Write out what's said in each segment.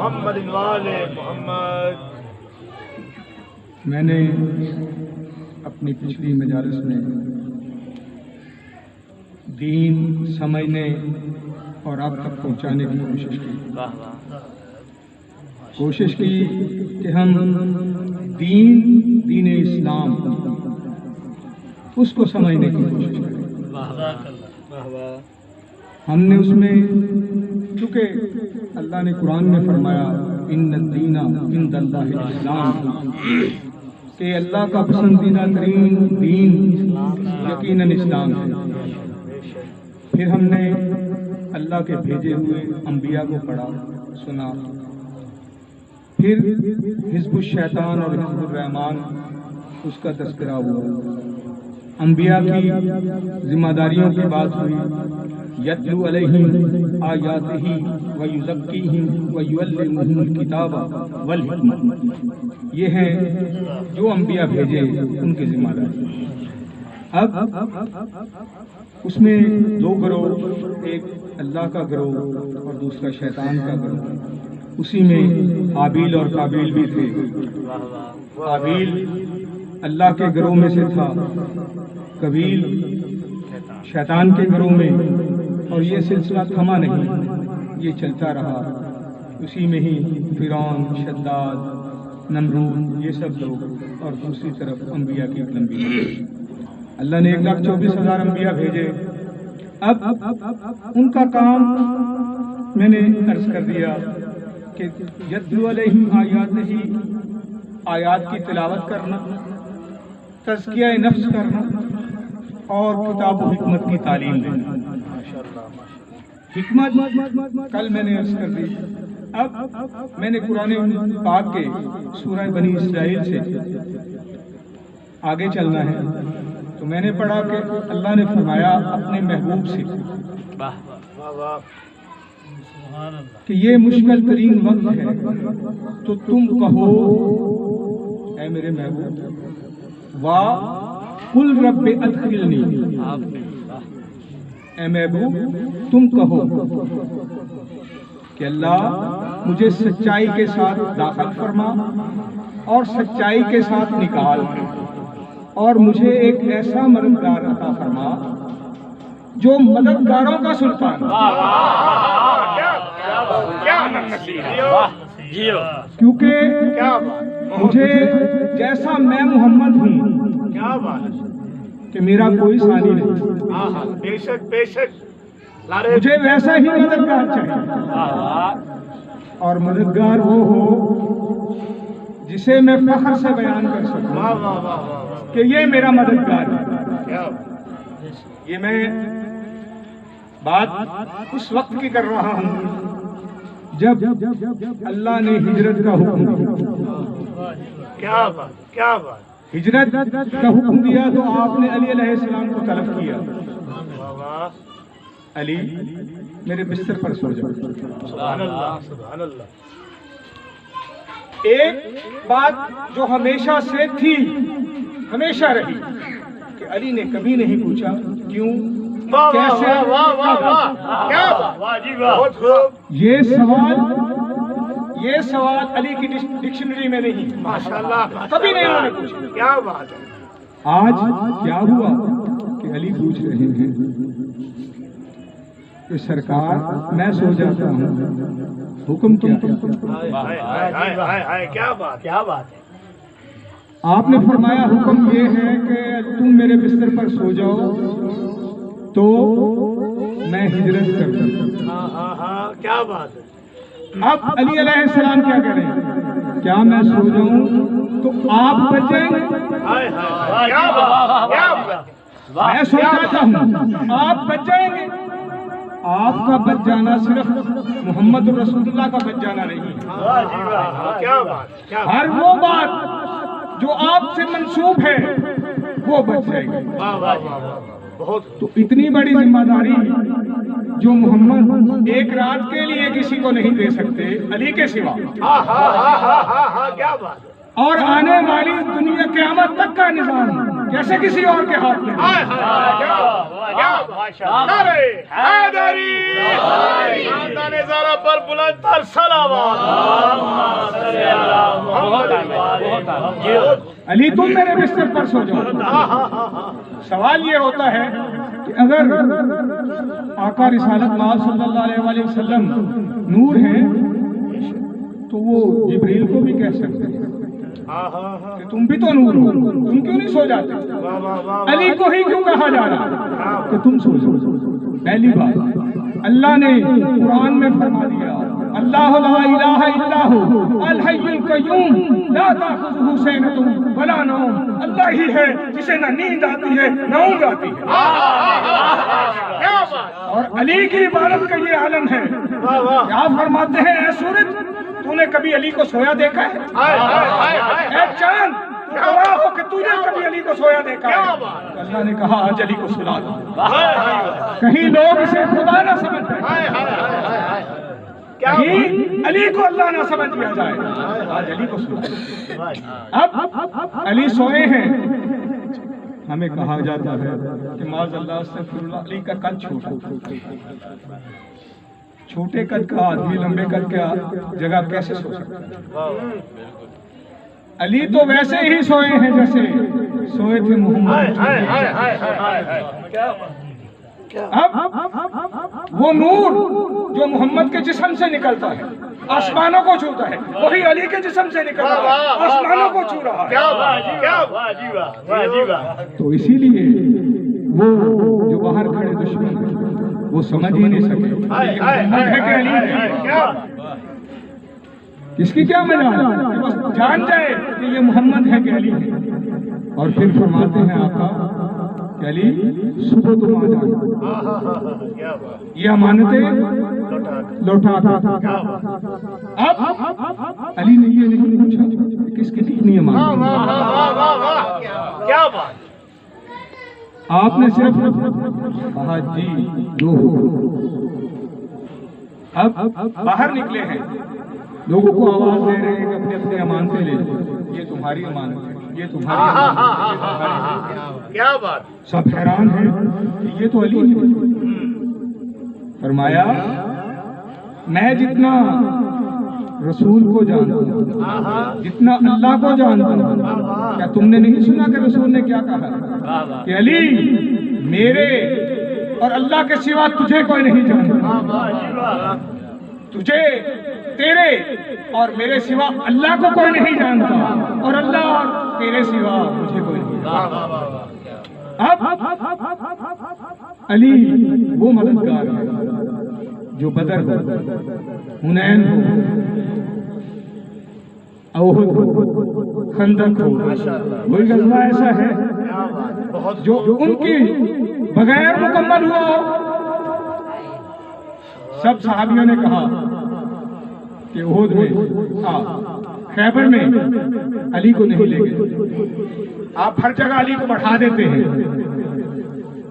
محمد وآل محمد۔ میں نے اپنی پچھلی مجالس میں دین سمجھنے اور آپ تک پہنچانے کی کوشش کی کہ ہم دین اسلام اس کو سمجھنے کی کوشش کریں۔ ہم نے اس میں چونکہ اللہ نے قرآن میں فرمایا ان الدین عند اللہ الاسلام، کہ اللہ کا پسندیدہ ترین دین یقیناً اسلام ہے۔ پھر ہم نے اللہ کے بھیجے ہوئے انبیاء کو پڑھا سنا، پھر حزب الشیطان اور حزب الرحمان اس کا تذکرہ ہوا، انبیاء کی ذمہ داریوں کی بات ہوئی، یتلو علیہم آیاتہ ویزکیہم ویعلمہم الکتاب والحکمہ، یہ ہیں جو انبیاء بھیجے ان کی ذمہ داری۔ اب اس میں دو گروہ، ایک اللہ کا گروہ اور دوسرا شیطان کا گروہ، اسی میں حابیل اور قابیل بھی تھے۔ حابیل اللہ کے گروہ میں سے تھا، قابیل شیطان کے گروہ میں، اور یہ سلسلہ تھما نہیں، یہ چلتا رہا۔ اسی میں ہی فرعون، شداد، نمرود، یہ سب لوگ، اور دوسری طرف انبیاء کی لمبی۔ اللہ نے 1,24,000 انبیاء بھیجے۔ اب ان کا کام میں نے عرض کر دیا کہ یتلو علیہم آیاتہ، آیات کی تلاوت کرنا، تزکیہ نفس کرنا، اور کتاب و حکمت کی تعلیم دینا۔ حکمت کل میں نے عرض کر دی۔ اب میں نے قرآن پاک کے سورہ بنی اسرائیل سے آگے چلنا ہے، تو میں نے پڑھا کہ اللہ نے فرمایا اپنے محبوب سے کہ یہ مشکل ترین وقت ہے، تو تم کہو اے میرے محبوب، قل رب ادخلنی، اے محبوب تم کہو کہ اللہ مجھے سچائی کے ساتھ داخل فرما اور سچائی کے ساتھ نکال، اور مجھے ایک ایسا مددگار عطا فرما جو مددگاروں کا سلطان، کیونکہ مجھے جیسا میں محمد ہوں کہ میرا کوئی ثانی نہیں، بے شک بے شک، مجھے ویسا ہی مددگار چاہیے، اور مددگار وہ ہو جسے میں فخر سے بیان کر سکوں کہ یہ میرا مددگار ہے۔ یہ میں بات اس وقت کی کر رہا ہوں جب اللہ نے ہجرت کا حکم دیا۔ کیا بات کیا بات، ہجرت کا حکم دیا تو آپ نے علی علیہ السلام کو طلب کیا، علی میرے بستر پر سو جاؤ۔ سبحان اللہ سبحان اللہ۔ ایک بات جو ہمیشہ سے تھی، ہمیشہ رہی، کہ علی نے کبھی نہیں پوچھا کیوں، کیسے، کیا بات جی، بہت خوب۔ یہ سوال علی کی ڈکشنری میں نہیں، ماشاءاللہ کبھی نہیں انہوں نے پوچھا۔ کیا بات ہے۔ آج کیا ہوا کہ علی پوچھ رہے ہیں کہ سرکار میں سو جاتا ہوں، حکم کیا ہے؟ کیا بات کیا بات ہے۔ آپ نے فرمایا حکم یہ ہے کہ تم میرے بستر پر سو جاؤ تو میں ہجرت کر دوں۔ ہاں کیا بات ہے۔ اب علی علیہ السلام کیا کہہ رہے ہیں، کیا میں سو جاؤں تو آپ بچ جائیں گے؟ میں سو جاتا ہوں آپ بچ جائیں گے۔ آپ کا بچ جانا صرف محمد رسول اللہ کا بچ جانا نہیں، کیا بات، ہر وہ بات جو آپ سے منسوب ہے وہ بچ جائے گی۔ بہت۔ تو اتنی بڑی ذمہ داری جو محمد ایک رات کے لیے کسی کو نہیں دے سکتے علی کے سوا، کیا بات ہے۔ اور آنے والی دنیا قیامت تک کا نظام جیسے کسی اور کے ہاتھ میں پر بلند تر صلوات. علی تم میرے بستر پر سو جاؤ. سوال یہ ہوتا ہے کہ اگر آقا رسالت مآب صلی اللہ علیہ وسلم نور ہیں تو وہ جبریل کو بھی کہہ سکتے ہیں کہ تم بھی تو نور ہو, تم کیوں نہیں سو جاتے؟ علی کو ہی کیوں کہا جا رہا کہ تم سو جاؤ؟ پہلی بات اللہ نے قرآن میں فرما دیا اللہ لا الہ الا هو الحی القیوم لا تأخذہ سنۃ ولا نوم. اللہ ہی ہے جسے نہ نیند آتی ہے نہ اونگ آتی ہے. اور علی کی عبادت کا یہ عالم ہے. آپ فرماتے ہیں اے سورج تو نے کبھی علی کو سویا دیکھا ہے؟ اے چاند گواہ ہو کہ تو نے کبھی علی کو سویا دیکھا ہے؟ اللہ نے کہا آج علی کو سلا دو. کہیں لوگ اسے خدا نہ سمجھ جائیں, کہیں علی کو اللہ نہ سمجھ لیا جائے. آج علی کو سلا دو. اب علی سوئے ہیں. ہمیں کہا جاتا ہے کہ معاذ اللہ استغفر اللہ علی کا قد چھوٹا. چھوٹے قد کا آدمی لمبے قد کا جگہ کیسے سو سکتا ہے؟ علی تو ویسے ہی سوئے ہیں جیسے سوئے تھے محمد. اب وہ نور جو محمد کے جسم سے نکلتا ہے آسمانوں کو چھوتا ہے, وہی علی کے جسم سے نکلتا ہے آسمانوں کو چھو رہا ہے. تو اسی لیے وہ جو باہر کھڑے دشمن وہ سمجھ ہی نہیں سکے اس کی کیا مجال, جان جائے کہ یہ محمد ہے کہ علی ہے. اور پھر فرماتے ہیں آقا کہ علی صبح تم آ جانا, یہ امانتیں لوٹا کر. اب علی نے یہ نہیں پوچھا کس کی کتنی امانت, آپ نے صرف کہا جی جو ہو. اب باہر نکلے ہیں, لوگوں کو آواز دے رہے ہیں کہ اپنے اپنے امانتیں لے لیں, یہ تمہاری امانت ہے, یہ تمہاری امانت ہے. کیا بات. سب حیران ہیں کہ یہ تو علی ہے. فرمایا میں جتنا رسول کو جانتا ہوں جتنا اللہ کو جانتا ہوں, کیا تم نے نہیں سنا کہ رسول نے کیا کہا کہ علی میرے اور اللہ کے سوا تجھے کوئی نہیں جانتا, تجھے تیرے اور میرے سوا اللہ کو کوئی نہیں جانتا, اور اللہ اور تیرے سوا مجھے کوئی نہیں جانتا. اب علی وہ مددگار ہے جو بدر ہو, حنین ہو, احد ہو, خندق ہو, کوئی غزوہ ایسا ہے جو ان کی بغیر مکمل ہوا ہو. سب صحابیوں نے کہا کہ احد میں خیبر میں علی کو نہیں لے گئے. آپ ہر جگہ علی کو بڑھا دیتے ہیں,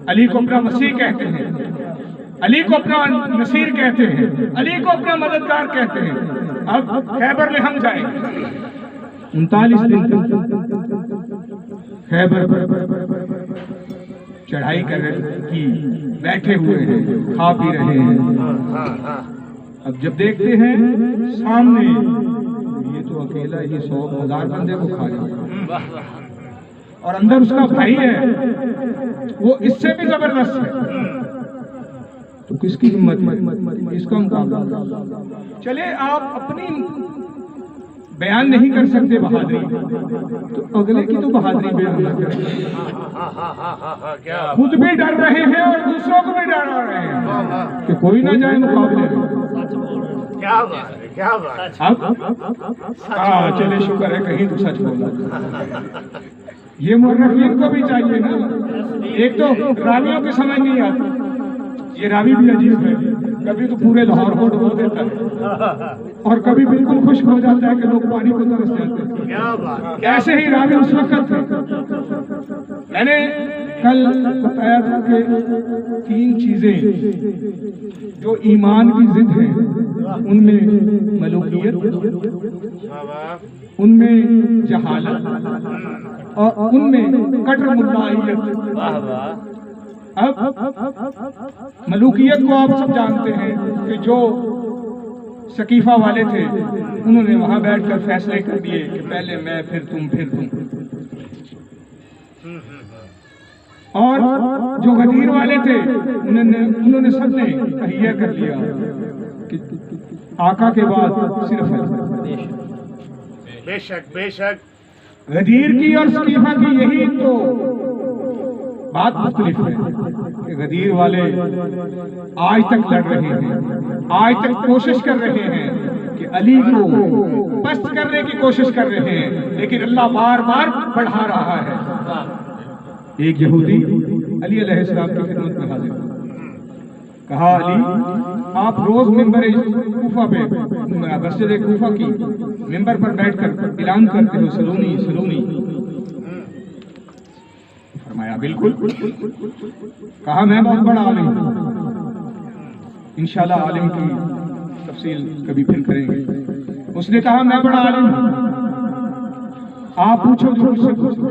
علی کو اپنا مسیح کہتے ہیں, علی کو اپنا نصیر کہتے ہیں, علی کو اپنا مددگار کہتے ہیں. اب خیبر میں ہم جائیں, 39 دن خیبر پر چڑھائی کر کی بیٹھے ہوئے ہیں, کھا پی رہے ہیں. اب جب دیکھتے ہیں سامنے یہ تو اکیلا ہی 100,000 بندے کو کھا جائے, اور اندر اس کا بھائی ہے وہ اس سے بھی زبردست ہے, تو کس کی ہمت ہے اس کا مقابلہ. چلے آپ اپنی بیان نہیں کر سکتے بہادری, تو اگلے کی تو بہادری بیان نہ کریں. خود بھی ڈر رہے ہیں اور دوسروں کو بھی ڈرا رہے ہیں کہ کوئی نہ جائے مقابلے میں. اب چلے شکر ہے کہیں تو سچ بولا. یہ مورخین کو بھی چاہیے نا, ایک تو راویوں کی سمجھ نہیں آتی, یہ راوی بھی عجیب ہے, کبھی تو پورے لاہور کو ڈبو دیتا ہے اور کبھی بالکل خشک ہو جاتا ہے کہ لوگ پانی کو ترس جاتے ہیں. ایسے ہی راوی اس وقت تھے. میں نے کل بتایا تھا کہ 3 چیزیں جو ایمان کی ضد ہیں ان میں ملوکیت ملوکیت، ان میں جہالت، اور ان میں کٹر ملائیت۔ اب ملوکیت کو آپ سب جانتے ہیں کہ جو سقیفہ والے تھے انہوں نے وہاں بیٹھ کر فیصلے کر دیے کہ پہلے میں پھر تم پھر تم، اور جو غدیر والے تھے انہوں نے سب نے تہیہ کر لیا کہ آقا کے بعد صرف ہے۔ بے شک بے شک غدیر کی اور سقیفہ کی یہی تو بات مختلف ہے کہ غدیر والے آج تک لڑ رہے ہیں، آج تک کوشش کر رہے ہیں کہ علی کو پست کرنے کی کوشش کر رہے ہیں، لیکن اللہ بار بار بڑھا رہا ہے۔ ایک یہودی علی علیہ السلام کی خدمت میں حاضر ہوا، کہا علی آپ روز ممبر کوفہ پہ، مسجد کوفہ کی ممبر پر بیٹھ کر اعلان کرتے ہو سلونی سلونی۔ فرمایا بالکل۔ کہا میں بہت بڑا عالم ہوں، انشاءاللہ عالم کی تفصیل کبھی پھر کریں گے۔ اس نے کہا میں بڑا عالم ہوں، آپ پوچھو جو مجھ سے پوچھو۔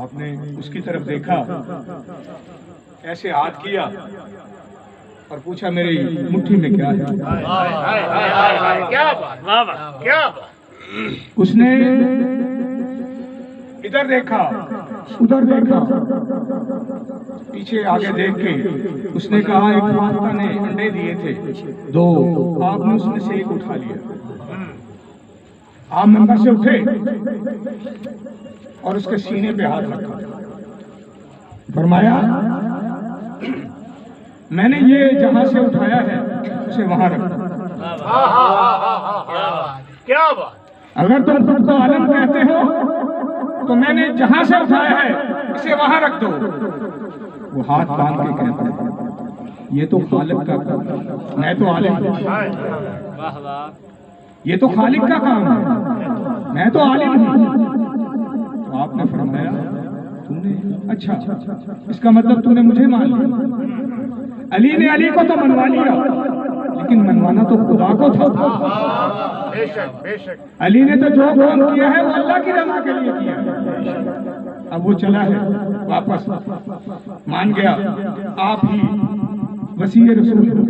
آپ نے اس کی طرف دیکھا، ایسے ہاتھ کیا اور پوچھا میری مٹھی میں کیا ہے؟ کیا بات کیا بات۔ اس نے ادھر دیکھا ادھر دیکھا، پیچھے آگے دیکھ کے اس نے کہا ایک فاتحہ نے انڈے دیے تھے 2، آپ نے اس میں سے ایک اٹھا لیا۔ آپ ممبر سے اٹھے اور اس کے سینے پہ ہاتھ رکھا، فرمایا میں نے یہ جہاں سے اٹھایا ہے اسے وہاں رکھا۔ کیا بات۔ اگر تم خود کو عالم کہتے ہو تو میں نے جہاں سے اٹھایا ہے اسے وہاں رکھ دو۔ وہ ہاتھ باندھ کے کہتا ہے یہ تو خالق کا کام ہے، میں تو عالم ہوں، یہ تو خالق کا کام ہے، میں تو عالم ہوں۔ تو آپ نے فرمایا تم نے اچھا اس کا مطلب تو نے مجھے مان لیا۔ علی نے علی کو تو منوا لیا لیکن منوانا تو خدا کو تھا۔ بے شک بے شک۔ علی نے تو جو کام کیا ہے وہ اللہ کی رضا کے لیے کیا ہے۔ اب وہ چلا ہے واپس، مان گیا آپ ہی وسیع رسول ہو،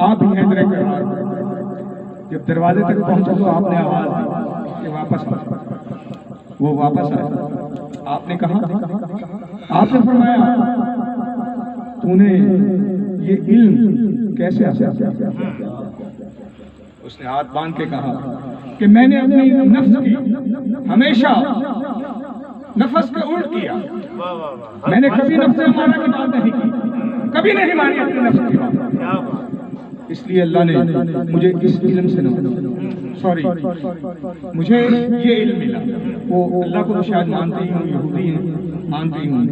آپ ہی حیدر کرار۔ جب دروازے تک پہنچا تو آپ نے آواز دی کہ واپس آ۔ وہ واپس آیا، آپ نے کہا، آپ نے فرمایا تو نے یہ علم کیسے حاصل کیا؟ اس نے ہاتھ باندھ کے کہا کہ میں نے اپنی نفس کی ہمیشہ نفس کا الٹ کیا، میں نے کبھی نفس امارہ کی بات نہیں کی، کبھی نہیں مانی اپنی نفس کی بات، اس لیے اللہ نے مجھے اس علم سے مجھے یہ علم ملا۔ وہ اللہ کو تو شاید مانتے ہی ہوں، یہودی ہیں مانتے ہی ہوں،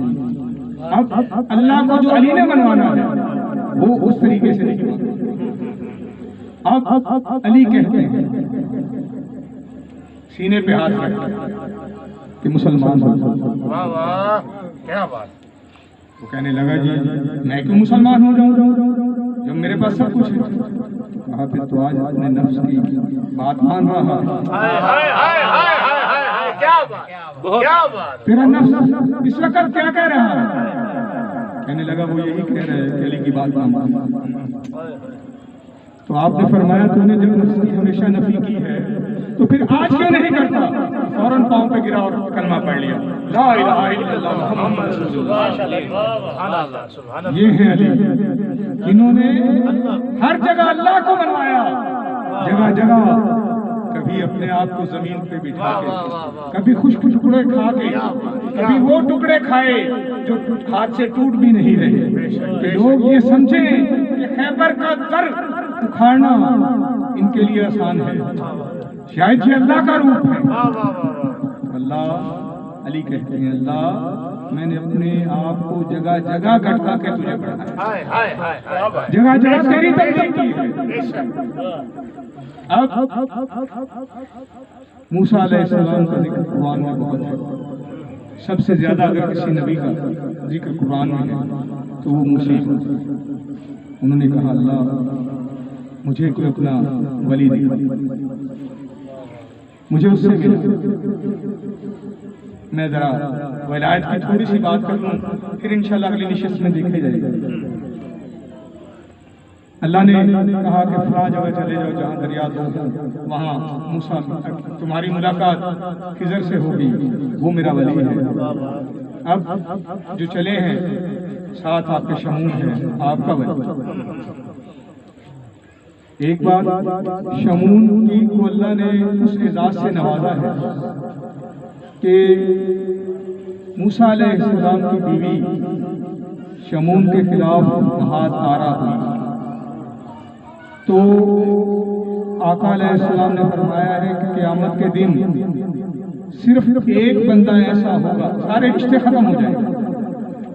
اب اللہ کو جو علی نے منوانا ہے وہ اس طریقے سے نہیں مانتے۔ اب علی کہتے ہیں سینے پہ ہاتھ رکھتے کہ مسلمان ہو۔ واہ واہ کیا بات۔ وہ کہنے لگا جی میں کیوں مسلمان ہو جاؤں جب میرے پاس سب کچھ ہے؟ کہا پھر تو آج اپنے نفس کی بات مان رہا ہے۔ کیا بات کیا بات۔ تیرا نفس اس وقت کیا کہہ رہا ہے؟ کہنے لگا وہ یہی کہہ رہا ہے کہ علی کی بات نہ مان۔ تو آپ نے فرمایا تو نے جب نفس کی ہمیشہ نفی کی ہے تو پھر آج کیوں نہیں کرتا؟ فوراً پاؤں پہ گرا اور کلمہ پڑھ لیا، لا الہ الا اللہ محمد رسول اللہ۔ یہ ہیں علی جنہوں نے ہر جگہ اللہ کو منوایا، جگہ جگہ کبھی اپنے آپ کو زمین پہ بٹھا کے، کبھی خشک ٹکڑے کھا کے، کبھی وہ ٹکڑے کھائے جو ہاتھ سے ٹوٹ بھی نہیں رہے کہ لوگ یہ سمجھیں کہ خیبر کا در اکھاڑنا ان کے لیے آسان ہے، شاید یہ اللہ کا روپ ہے۔ اللہ علی کہتے ہیں اللہ میں نے اپنے آپ کو جگہ جگہ گھٹا کے تجھے پڑھایا، جگہ جگہ تیری تبلیغ کی ہے۔ اب موسیٰ علیہ السلام کا ذکر قرآن میں بہت ہے، سب سے زیادہ اگر کسی نبی کا ذکر قرآن میں ہے تو وہ موسیٰ۔ انہوں نے کہا اللہ مجھے کوئی اپنا ولی دکھا، مجھے اس سے ملا۔ میں ذرا ولایت کی تھوڑی سی بات کر لوں، پھر انشاءاللہ اگلی نشست میں دیکھے جائے گا۔ اللہ نے کہا کہ فلاں جگہ چلے جاؤ جہاں دریا دو، وہاں موسیٰ تمہاری ملاقات خضر سے ہوگی، وہ میرا ولی ہے۔ اب جو چلے ہیں ساتھ آپ کے شمون ہیں، آپ کا ولی۔ ایک بات شمون کی کو اللہ نے اس اعزاز سے نوازا ہے کہ موسیٰ علیہ السلام کی بیوی شمون کے خلاف بہت آرا ہوئی، تو آقا علیہ السلام نے فرمایا ہے کہ قیامت کے دن صرف ایک بندہ ایسا ہوگا، سارے رشتے ختم ہو جائیں گے،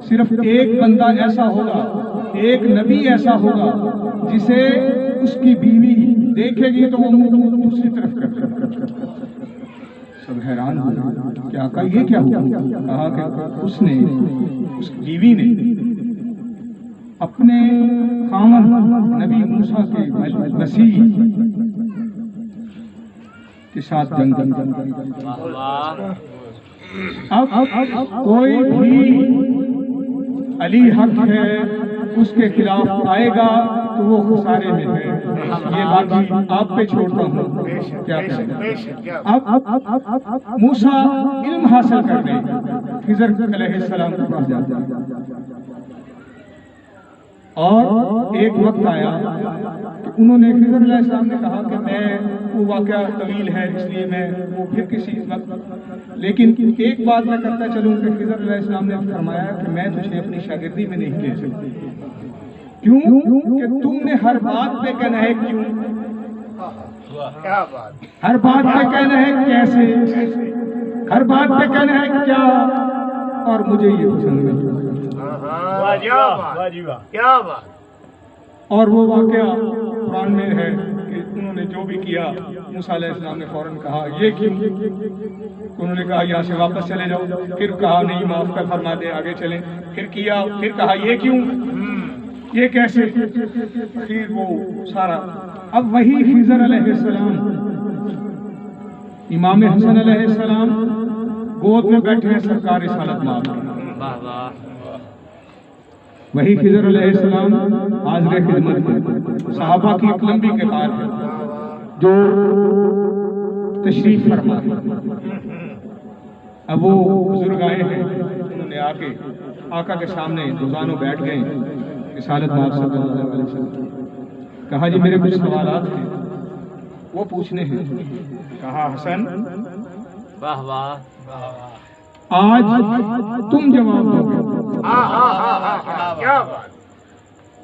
صرف ایک بندہ ایسا ہوگا، ایک نبی ایسا ہوگا جسے اس کی بیوی دیکھے گی تو وہ منہ دوسری طرف کر دے۔ سب حیران ہوئے کہ آقا یہ کیا ہوا؟ کہا کہ اس بیوی نے اپنے خاوند نبی موسیٰ کے مسیح کے ساتھ جنگ کی۔ اب کوئی بھی علی حق ہے اس کے خلاف آئے گا تو وہ خسارے میں ہے، یہ باقی آپ پہ چھوڑتا ہوں کیا کریں۔ اب موسیٰ علم حاصل کرنے خضر علیہ السلام کے پاس جاتے ہیں، اور ایک وقت آیا کہ انہوں نے خضر علیہ السلام نے کہا کہ میں وہ واقعہ طویل ہے اس لیے میں وہ پھر کسی وقت، لیکن ایک بات میں کرتا چلوں کہ خضر علیہ السلام نے فرمایا کہ میں تجھے اپنی شاگردی میں نہیں لے سکتا۔ کیوں کہ تم نے ہر بات پہ کہنا ہے کیوں، ہر بات پہ کہنا ہے کیسے، ہر بات پہ کہنا ہے کیا، اور مجھے یہ پسند نہیں۔ اور وہ واقعہ قرآن میں ہے کہ انہوں نے جو بھی کیا موسیٰ علیہ السلام نے فوراً کہا یہ کیوں، انہوں نے کہا یہاں سے واپس چلے جاؤ، پھر کہا نہیں معاف کر فرما دے آگے چلیں، پھر کیا، پھر کہا یہ کیوں، یہ کیسے، پھر وہ سارا۔ اب وہی خضر علیہ السلام امام حسن علیہ السلام گود میں بیٹھے ہیں سرکار رسالت مآب، وہی خضر علیہ السلام حاضر خدمت ہے، صحابہ کی ایک لمبی قطار ہے جو تشریف فرما ہے۔ اب وہ بزرگ آئے ہیں، انہوں نے آ کے آقا کے سامنے دوزانوں بیٹھ گئے، رسالت مآب صلی اللہ علیہ وسلم، کہا جی میرے کچھ سوالات ہیں وہ پوچھنے ہیں۔ کہا حسن آج تم جواب دو گے،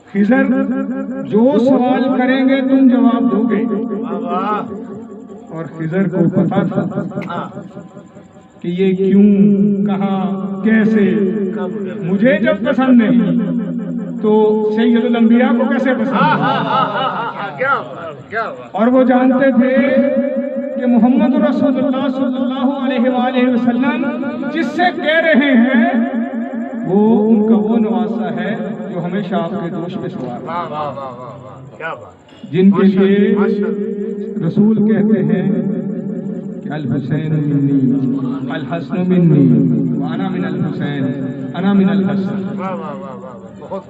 خضر جو سوال کریں گے تم جواب دو گے۔ اور خضر کو پتا تھا کہ یہ کیوں، کہاں، کیسے، مجھے جب پسند نہیں تو سید الانبیاء کو کیسے پسند؟ اور وہ جانتے تھے کہ محمد رسول اللہ صلی اللہ علیہ وآلہ وسلم جس سے کہہ رہے ہیں وہ ان کا وہ نواسا ہے جو ہمیشہ آپ کے دوش پہ سوار ہے، جن کے لیے رسول کہتے ہیں کہ الحسین منی الحسن منی وانا من الحسین انا من الحسن۔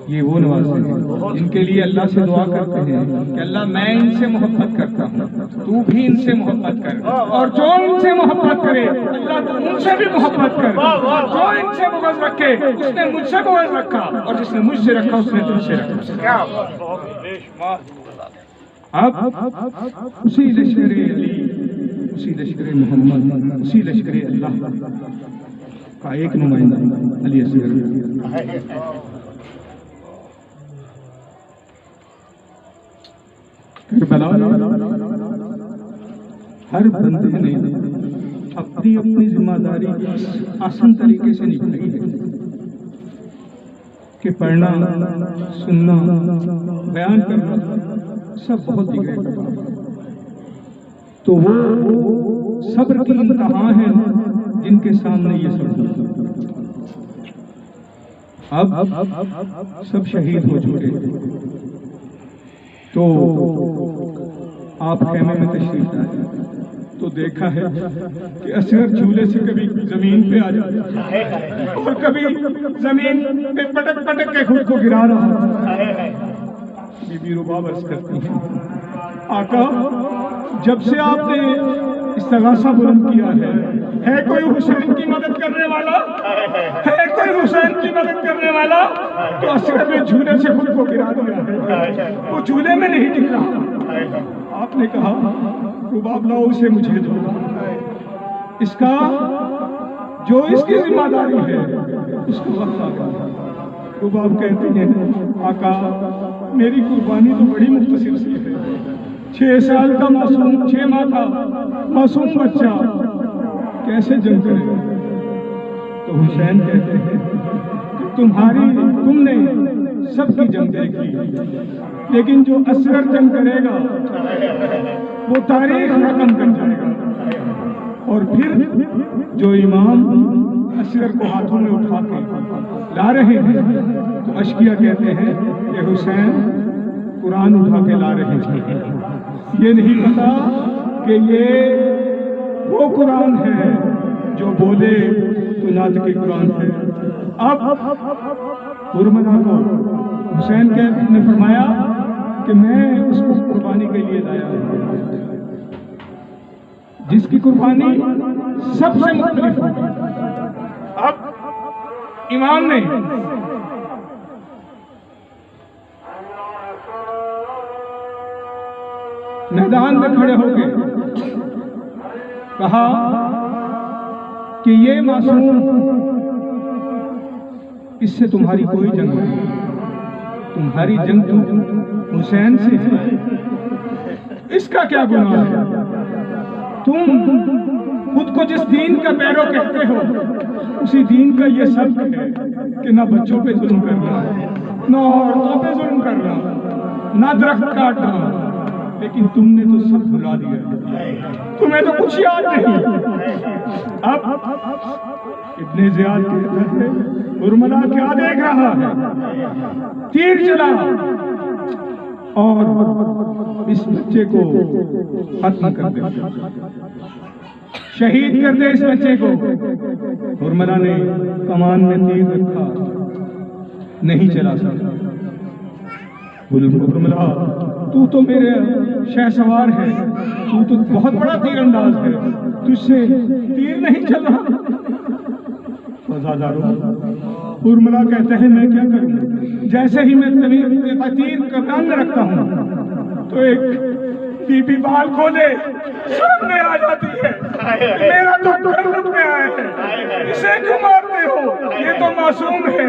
یہ وہ نوازے ہیں جن کے لیے اللہ سے دعا کرتے ہیں کہ اللہ میں ان سے محبت کرتا ہوں، تو بھی ان سے محبت کر، اور جو ان سے محبت کرے اللہ تو ان سے بھی محبت کر، جو ان سے بغض رکھے اس نے مجھ سے بغض رکھا، اور جس نے مجھ سے رکھا اس نے تم سے رکھا۔ اب اسی لشکر علی، اسی لشکر محمد، اسی لشکر اللہ کا ایک نمائندہ علی اصغر، ہر بندے نے اپنی اپنی ذمہ داری آسان طریقے سے نبھائی ہے کہ پڑھنا، سننا، بیان کرنا سب بہت جگہ کا کام ہے، تو وہ صبر کی انتہا ہیں جن کے سامنے یہ سب اب سب شہید ہو چکے، تو آپ خیمے میں تشریف لائے تو دیکھا ہے کہ اصغر جھولے سے کبھی زمین پہ آ جاتا اور کبھی زمین پہ پٹک پٹک کے خود کو گرا رہا ہے۔ بی بی رباب عرض کرتی ہیں آقا جب سے آپ نے استغاثہ بلند کیا ہے کوئی حسین کی مدد کرنے والا، ہے کوئی حسین کی مدد کرنے والا؟ تو اصغر نے جھولے سے خود کو گرا دیا ہے، وہ جھولے میں نہیں ٹک رہا۔ آپ نے کہا رباب لاؤ اسے مجھے دو، اس کا جو اس کی ذمہ داری ہے اس کو وقت آ گیا۔ رباب کہتے ہیں آقا میری قربانی تو بڑی مختصر سی ہے، 6 سال کا معصوم، 6 ماہ کا معصوم بچہ کیسے جنگ کرے گا؟ تو حسین کہتے ہیں کہ تم نے سب کی جنگ دیکھی، لیکن جو اصغر جنگ کرے گا وہ تاریخ رقم کر جائے گا۔ اور پھر جو امام اصغر کو ہاتھوں میں اٹھا کے لا رہے ہیں تو اشقیہ کہتے ہیں کہ حسین قرآن اٹھا کے لا رہے ہیں، یہ نہیں پتا کہ یہ وہ قرآن ہے جو بولے تو ناطق قرآن ہے۔ اب حرملا کو حسین نے فرمایا کہ میں اس کو قربانی کے لیے لایا ہوں جس کی قربانی سب سے مختلف ہوگی۔ اب امام نے میدان میں کھڑے ہو کے کہا کہ یہ معصوم، اس سے تمہاری کوئی جنگ نہیں، تمہاری جنگ تو حسین سے ہے، اس کا کیا گناہ ہے؟ تم خود کو جس دین کا پیرو کہتے ہو اسی دین کا یہ سبق ہے کہ نہ بچوں پہ ظلم کرنا، نہ عورتوں پہ ظلم کرنا، نہ درخت کاٹنا، لیکن تم نے تو سب بھلا دیا، تمہیں تو کچھ یاد نہیں۔ اب ابن زیاد کہتا ہے حرملا کیا دیکھ رہا ہے؟ تیر چلا اور اس بچے کو ختم کر دے، شہید کر دے اس بچے کو۔ حرملا نے کمان میں تیر رکھا، نہیں چلا سکتا۔ حرملا تو تو میرے شہ سوار ہے، تو تو بہت بڑا تیر انداز ہے، تجھ سے تیر نہیں چل رہا۔ حرملا کہتے ہیں میں کیا کروں؟ جیسے ہی میں تیر کمان میں رکھتا ہوں تو ایک بی بی بال کھولے سامنے آ جاتی ہے، میرا تو گھر لٹ میں آیا ہے، اسے کیوں مارتے ہو؟ یہ تو معصوم ہے۔